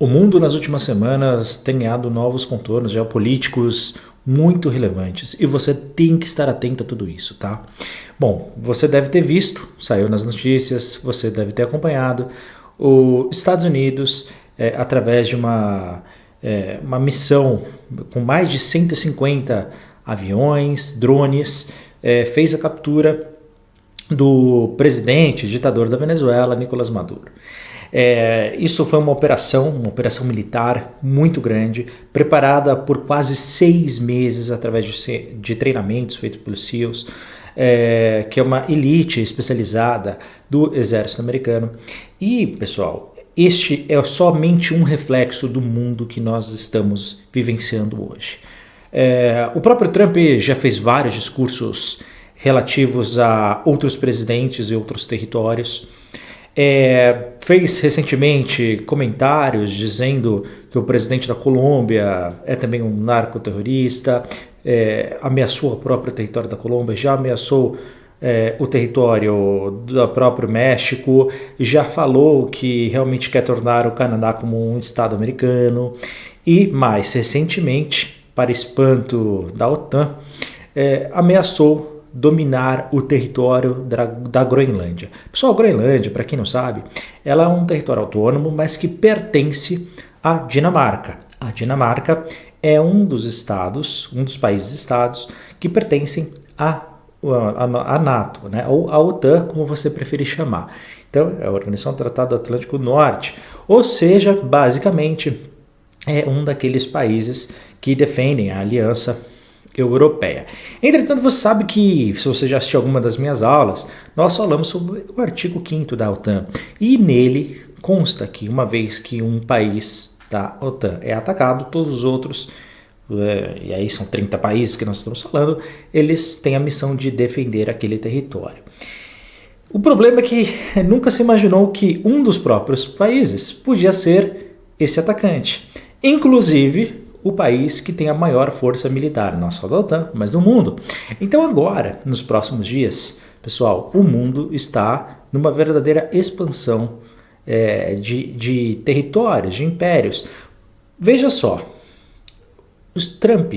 O mundo nas últimas semanas tem ganhado novos contornos geopolíticos muito relevantes e você tem que estar atento a tudo isso, tá? Bom, você deve ter visto, saiu nas notícias, você deve ter acompanhado, os Estados Unidos, através de uma missão com mais de 150 aviões, drones, fez a captura do presidente, ditador da Venezuela, Nicolás Maduro. Isso foi uma operação militar muito grande, preparada por quase 6 meses através de treinamentos feitos pelos SEALs, que é uma elite especializada do exército americano. E, pessoal, este é somente um reflexo do mundo que nós estamos vivenciando hoje. O próprio Trump já fez vários discursos relativos a outros presidentes e outros territórios. Fez recentemente comentários dizendo que o presidente da Colômbia é também um narcoterrorista, ameaçou o próprio território da Colômbia, já ameaçou o território do próprio México, já falou que realmente quer tornar o Canadá como um estado americano e, mais recentemente, para espanto da OTAN, ameaçou dominar o território da Groenlândia. Pessoal, a Groenlândia, para quem não sabe, ela é um território autônomo, mas que pertence à Dinamarca. A Dinamarca é um dos países-estados que pertencem à NATO, né? Ou à OTAN, como você preferir chamar. Então, é a Organização do Tratado Atlântico Norte, ou seja, basicamente, é um daqueles países que defendem a aliança europeia. Entretanto, você sabe que, se você já assistiu alguma das minhas aulas, nós falamos sobre o artigo 5º da OTAN, e nele consta que uma vez que um país da OTAN é atacado, todos os outros, e aí são 30 países que nós estamos falando, eles têm a missão de defender aquele território. O problema é que nunca se imaginou que um dos próprios países podia ser esse atacante, inclusive o país que tem a maior força militar, não só da OTAN, mas do mundo. Então agora, nos próximos dias, pessoal, o mundo está numa verdadeira expansão de territórios, de impérios. Veja só, o Trump,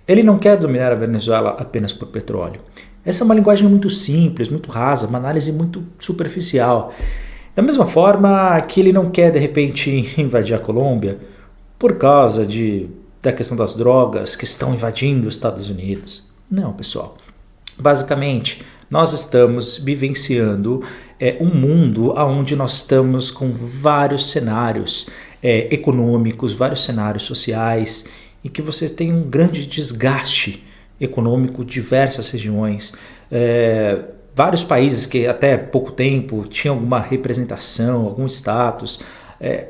ele não quer dominar a Venezuela apenas por petróleo. Essa é uma linguagem muito simples, muito rasa, uma análise muito superficial. Da mesma forma que ele não quer, de repente, invadir a Colômbia por causa da questão das drogas que estão invadindo os Estados Unidos. Não, pessoal. Basicamente, nós estamos vivenciando um mundo onde nós estamos com vários cenários econômicos, vários cenários sociais, e que você tem um grande desgaste econômico em diversas regiões. Vários países que até pouco tempo tinham alguma representação, algum status.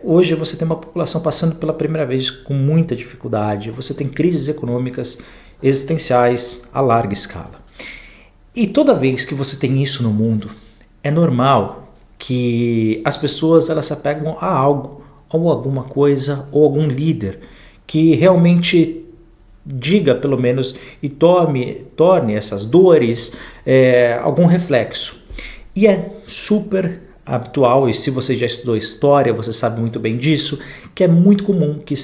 Hoje você tem uma população passando pela primeira vez com muita dificuldade, você tem crises econômicas existenciais a larga escala. E toda vez que você tem isso no mundo, é normal que as pessoas elas se apegam a algo, ou alguma coisa, ou algum líder que realmente diga pelo menos e torne essas dores algum reflexo. E é super habitual, e se você já estudou história, você sabe muito bem disso, que é muito comum que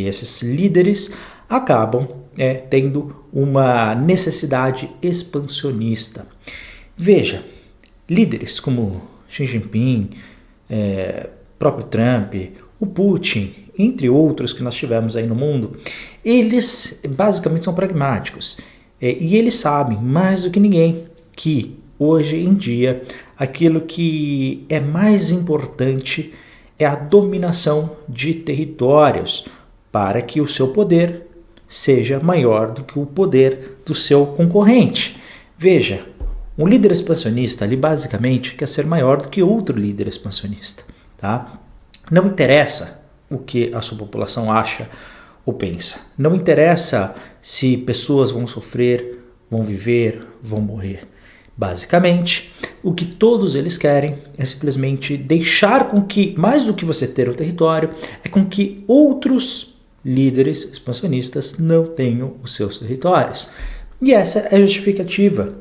esses líderes acabam tendo uma necessidade expansionista. Veja, líderes como Xi Jinping, próprio Trump, o Putin, entre outros que nós tivemos aí no mundo, eles basicamente são pragmáticos e eles sabem mais do que ninguém que hoje em dia aquilo que é mais importante é a dominação de territórios para que o seu poder seja maior do que o poder do seu concorrente. Veja, um líder expansionista ali basicamente quer ser maior do que outro líder expansionista, tá? Não interessa o que a sua população acha ou pensa. Não interessa se pessoas vão sofrer, vão viver, vão morrer. Basicamente, o que todos eles querem é simplesmente deixar com que, mais do que você ter o território, é com que outros líderes expansionistas não tenham os seus territórios. E essa é a justificativa.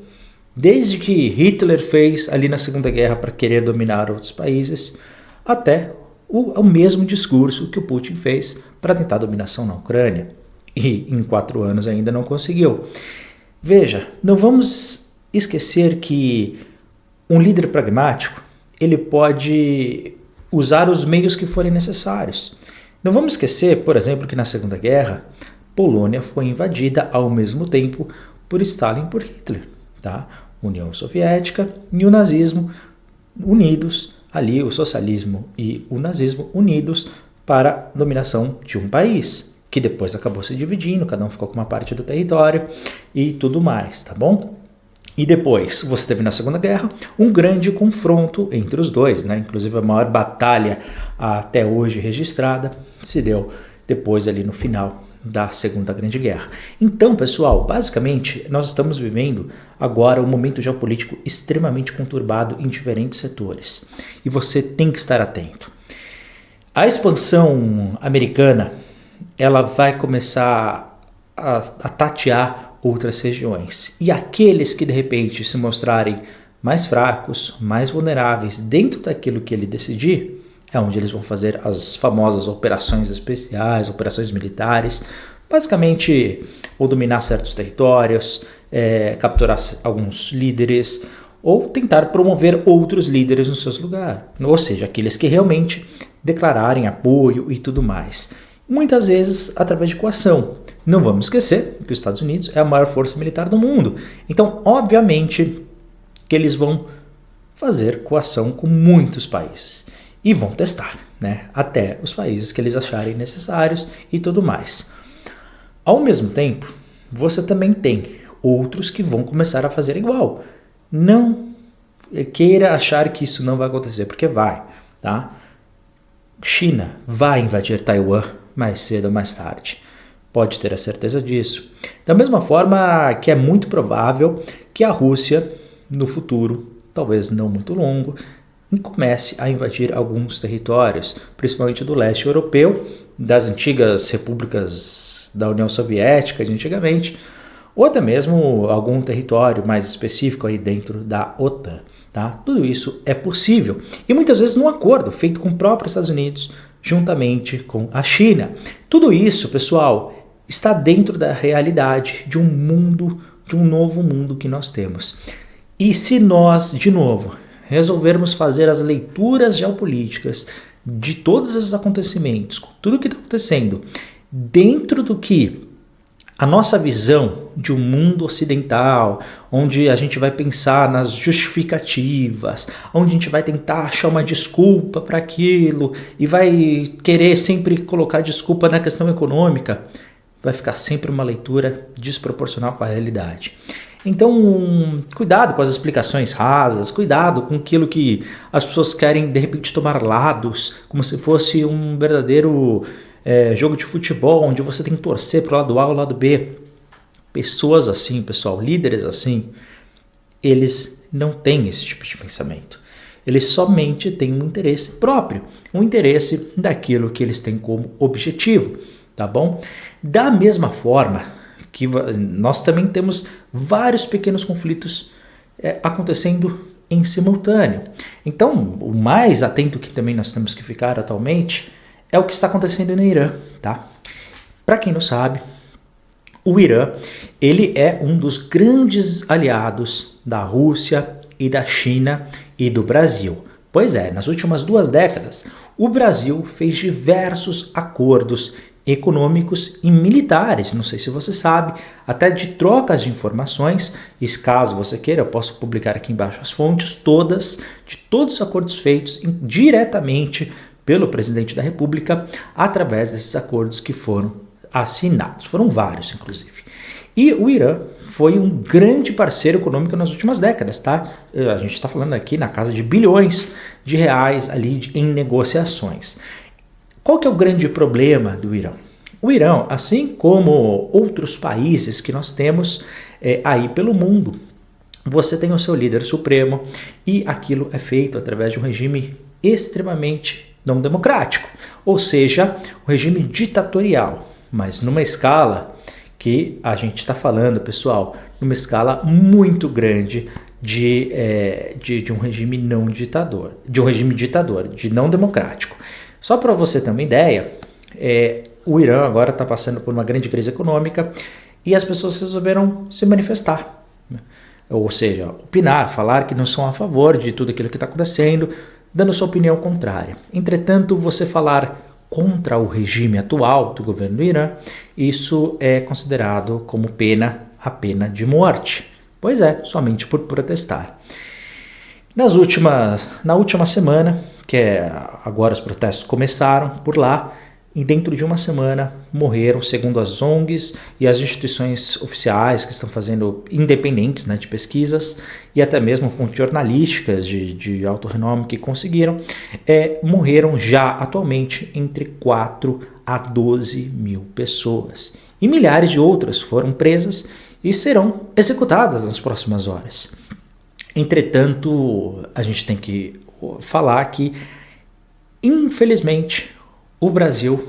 Desde que Hitler fez ali na Segunda Guerra para querer dominar outros países, até o mesmo discurso que o Putin fez para tentar a dominação na Ucrânia. E em 4 anos ainda não conseguiu. Veja, não vamos esquecer que um líder pragmático, ele pode usar os meios que forem necessários. Não vamos esquecer, por exemplo, que na Segunda Guerra, Polônia foi invadida ao mesmo tempo por Stalin e por Hitler. Tá? União Soviética e o nazismo unidos, ali o socialismo e o nazismo unidos para a dominação de um país, que depois acabou se dividindo, cada um ficou com uma parte do território e tudo mais, tá bom? E depois você teve na Segunda Guerra um grande confronto entre os dois, né? Inclusive a maior batalha até hoje registrada se deu depois ali no final da Segunda Grande Guerra. Então, pessoal, basicamente nós estamos vivendo agora um momento geopolítico extremamente conturbado em diferentes setores. E você tem que estar atento. A expansão americana, ela vai começar a tatear outras regiões. E aqueles que de repente se mostrarem mais fracos, mais vulneráveis dentro daquilo que ele decidir, é onde eles vão fazer as famosas operações especiais, operações militares, basicamente ou dominar certos territórios, capturar alguns líderes ou tentar promover outros líderes nos seus lugares, ou seja, aqueles que realmente declararem apoio e tudo mais. Muitas vezes através de coação. Não vamos esquecer que os Estados Unidos é a maior força militar do mundo. Então, obviamente, que eles vão fazer coação com muitos países. E vão testar, né? Até os países que eles acharem necessários e tudo mais. Ao mesmo tempo, você também tem outros que vão começar a fazer igual. Não queira achar que isso não vai acontecer, porque vai, tá? China vai invadir Taiwan mais cedo ou mais tarde. Pode ter a certeza disso. Da mesma forma que é muito provável que a Rússia, no futuro, talvez não muito longo, comece a invadir alguns territórios, principalmente do leste europeu, das antigas repúblicas da União Soviética de antigamente, ou até mesmo algum território mais específico aí dentro da OTAN. Tá? Tudo isso é possível e muitas vezes num acordo feito com o próprio Estados Unidos, juntamente com a China. Tudo isso, pessoal, está dentro da realidade de um mundo, de um novo mundo que nós temos. E se nós, de novo, resolvermos fazer as leituras geopolíticas de todos esses acontecimentos, tudo o que está acontecendo, dentro do que a nossa visão de um mundo ocidental, onde a gente vai pensar nas justificativas, onde a gente vai tentar achar uma desculpa para aquilo e vai querer sempre colocar desculpa na questão econômica, vai ficar sempre uma leitura desproporcional com a realidade. Então, cuidado com as explicações rasas, cuidado com aquilo que as pessoas querem, de repente, tomar lados, como se fosse um verdadeiro jogo de futebol, onde você tem que torcer para o lado A ou o lado B. Pessoas assim, pessoal, líderes assim, eles não têm esse tipo de pensamento. Eles somente têm um interesse próprio, um interesse daquilo que eles têm como objetivo, tá bom? Da mesma forma que nós também temos vários pequenos conflitos acontecendo em simultâneo. Então, o mais atento que também nós temos que ficar atualmente é o que está acontecendo no Irã, tá? Para quem não sabe, o Irã, ele é um dos grandes aliados da Rússia e da China e do Brasil. Pois é, nas últimas 2 décadas, o Brasil fez diversos acordos econômicos e militares, não sei se você sabe, até de trocas de informações, e caso você queira, eu posso publicar aqui embaixo as fontes todas, de todos os acordos feitos diretamente pelo presidente da República, através desses acordos que foram assinados. Foram vários, inclusive. E o Irã foi um grande parceiro econômico nas últimas décadas, tá? A gente está falando aqui na casa de bilhões de reais ali em negociações. Qual que é o grande problema do Irã? O Irã, assim como outros países que nós temos aí pelo mundo, você tem o seu líder supremo e aquilo é feito através de um regime extremamente não democrático, ou seja, um regime ditatorial, mas numa escala que a gente está falando, pessoal, numa escala muito grande de um regime não ditador, de um regime ditador, de não democrático. Só para você ter uma ideia, o Irã agora está passando por uma grande crise econômica e as pessoas resolveram se manifestar, né? Ou seja, opinar, falar que não são a favor de tudo aquilo que está acontecendo, dando sua opinião contrária. Entretanto, você falar contra o regime atual do governo do Irã, isso é considerado como a pena de morte. Pois é, somente por protestar. Na última semana, agora os protestos começaram por lá, e dentro de uma semana morreram, segundo as ONGs e as instituições oficiais que estão fazendo independentes, né, de pesquisas e até mesmo fontes jornalísticas de alto renome que conseguiram, morreram já atualmente entre 4 a 12 mil pessoas. E milhares de outras foram presas e serão executadas nas próximas horas. Entretanto, a gente tem que falar que, infelizmente, o Brasil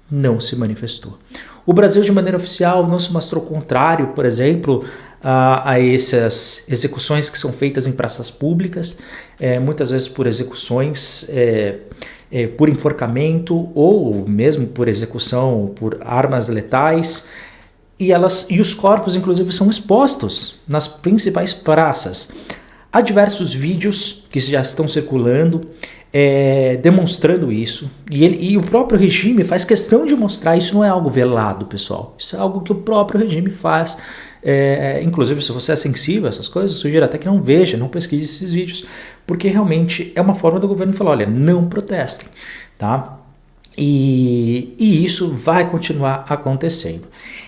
não se manifestou. O Brasil, de maneira oficial, não se mostrou contrário, por exemplo, a essas execuções que são feitas em praças públicas, muitas vezes por execuções por enforcamento ou mesmo por execução por armas letais. E os corpos, inclusive, são expostos nas principais praças. Há diversos vídeos que já estão circulando demonstrando isso, e o próprio regime faz questão de mostrar. Isso não é algo velado, pessoal, isso é algo que o próprio regime faz. Inclusive, se você é sensível a essas coisas, sugiro até que não veja, não pesquise esses vídeos, porque realmente é uma forma do governo falar: olha, não protestem, tá? E isso vai continuar acontecendo.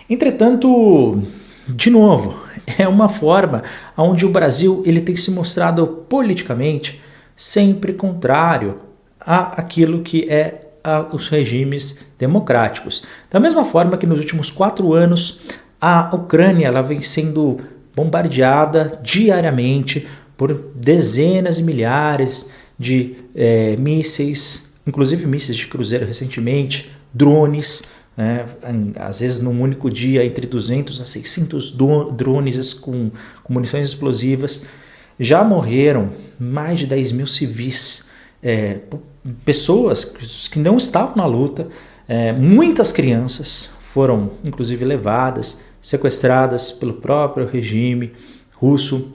Entretanto, de novo, é uma forma onde o Brasil ele tem se mostrado politicamente sempre contrário àquilo que os regimes democráticos. Da mesma forma que nos últimos 4 anos a Ucrânia ela vem sendo bombardeada diariamente por dezenas e milhares de mísseis, inclusive mísseis de cruzeiro recentemente, drones, às vezes num único dia entre 200 a 600 drones com munições explosivas. Já morreram mais de 10 mil civis, pessoas que não estavam na luta. Muitas crianças foram inclusive levadas, sequestradas pelo próprio regime russo.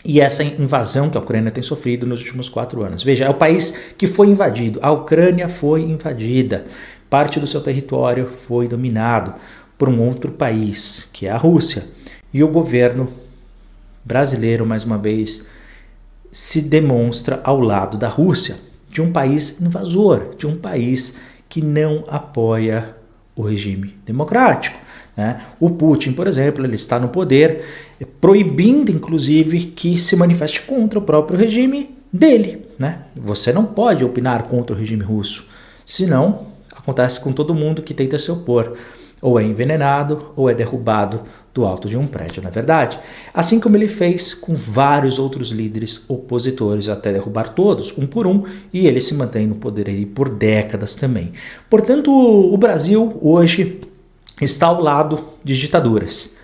E essa invasão que a Ucrânia tem sofrido nos últimos 4 anos. Veja, é o país que foi invadido. A Ucrânia foi invadida. Parte do seu território foi dominado por um outro país, que é a Rússia. E o governo brasileiro, mais uma vez, se demonstra ao lado da Rússia, de um país invasor, de um país que não apoia o regime democrático, né? O Putin, por exemplo, ele está no poder, proibindo, inclusive, que se manifeste contra o próprio regime dele, né? Você não pode opinar contra o regime russo, senão acontece com todo mundo que tenta se opor. Ou é envenenado ou é derrubado do alto de um prédio, não é verdade? Assim como ele fez com vários outros líderes opositores, até derrubar todos, um por um, e ele se mantém no poder aí por décadas também. Portanto, o Brasil hoje está ao lado de ditaduras.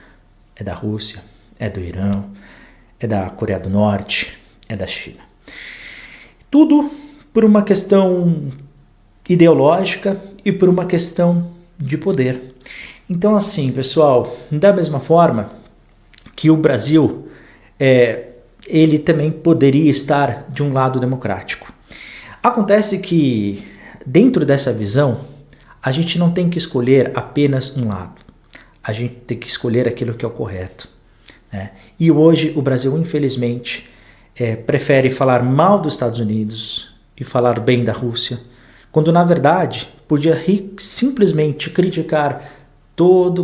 É da Rússia, é do Irã, é da Coreia do Norte, é da China. Tudo por uma questão ideológica e por uma questão de poder. Então, assim, pessoal, da mesma forma que o Brasil, ele também poderia estar de um lado democrático. Acontece que, dentro dessa visão, a gente não tem que escolher apenas um lado. A gente tem que escolher aquilo que é o correto, né? E hoje o Brasil, infelizmente, prefere falar mal dos Estados Unidos e falar bem da Rússia, quando, na verdade, podia simplesmente criticar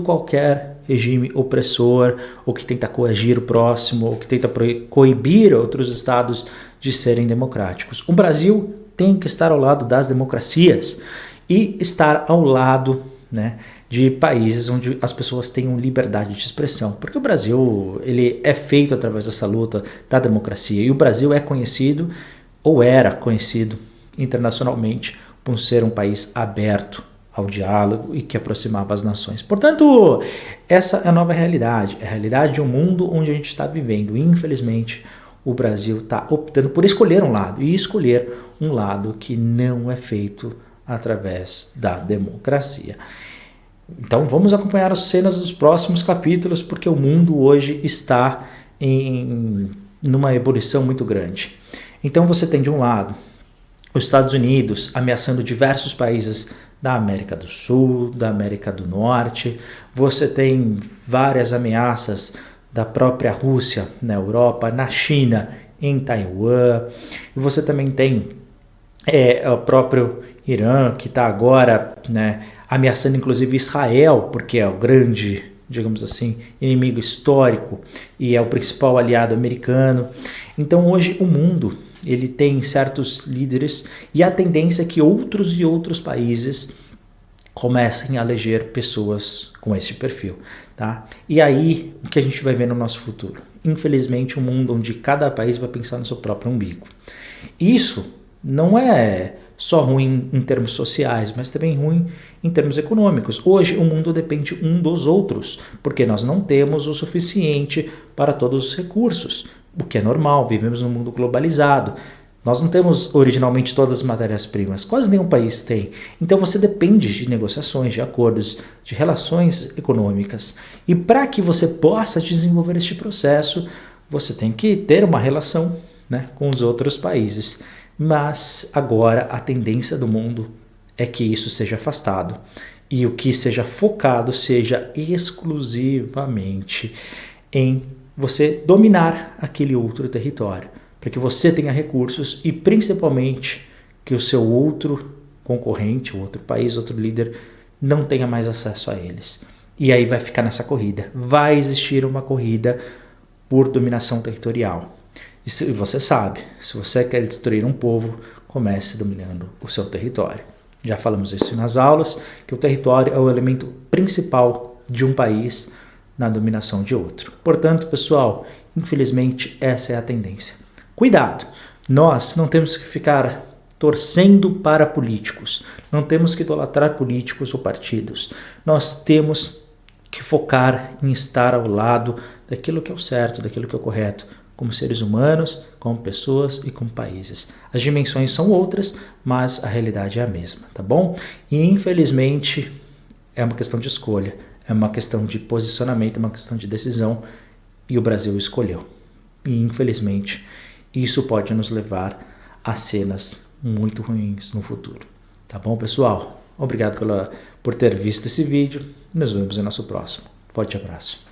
qualquer regime opressor, ou que tenta coagir o próximo, ou que tenta coibir outros estados de serem democráticos. O Brasil tem que estar ao lado das democracias e estar ao lado, né, de países onde as pessoas tenham liberdade de expressão, porque o Brasil ele é feito através dessa luta da democracia, e o Brasil é conhecido, ou era conhecido internacionalmente, por ser um país aberto ao diálogo e que aproximava as nações. Portanto, essa é a nova realidade, é a realidade de um mundo onde a gente está vivendo. E, infelizmente, o Brasil está optando por escolher um lado, e escolher um lado que não é feito através da democracia. Então vamos acompanhar as cenas dos próximos capítulos, porque o mundo hoje está numa ebulição muito grande. Então você tem de um lado os Estados Unidos ameaçando diversos países da América do Sul, da América do Norte, você tem várias ameaças da própria Rússia na Europa, na China, em Taiwan, e você também tem o próprio Irã, que está agora, né, ameaçando inclusive Israel, porque é o grande, digamos assim, inimigo histórico e é o principal aliado americano. Então hoje o mundo ele tem certos líderes e a tendência é que outros e outros países comecem a eleger pessoas com esse perfil, tá? E aí, o que a gente vai ver no nosso futuro? Infelizmente, um mundo onde cada país vai pensar no seu próprio umbigo. Isso não é só ruim em termos sociais, mas também ruim em termos econômicos. Hoje, o mundo depende um dos outros, porque nós não temos o suficiente para todos os recursos, o que é normal, vivemos num mundo globalizado. Nós não temos originalmente todas as matérias-primas, quase nenhum país tem. Então você depende de negociações, de acordos, de relações econômicas. E para que você possa desenvolver este processo, você tem que ter uma relação, né, com os outros países. Mas agora a tendência do mundo é que isso seja afastado e o que seja focado seja exclusivamente em você dominar aquele outro território, para que você tenha recursos e principalmente que o seu outro concorrente, o outro país, outro líder não tenha mais acesso a eles. E aí vai ficar nessa corrida. Vai existir uma corrida por dominação territorial. E você sabe, se você quer destruir um povo, comece dominando o seu território. Já falamos isso nas aulas, que o território é o elemento principal de um país na dominação de outro. Portanto, pessoal, infelizmente essa é a tendência. Cuidado, nós não temos que ficar torcendo para políticos, não temos que idolatrar políticos ou partidos, nós temos que focar em estar ao lado daquilo que é o certo, daquilo que é o correto, como seres humanos, como pessoas e como países. As dimensões são outras, mas a realidade é a mesma, tá bom? E infelizmente é uma questão de escolha, é uma questão de posicionamento, é uma questão de decisão e o Brasil escolheu. E infelizmente isso pode nos levar a cenas muito ruins no futuro. Tá bom, pessoal? Obrigado por ter visto esse vídeo. Nos vemos no nosso próximo. Forte abraço.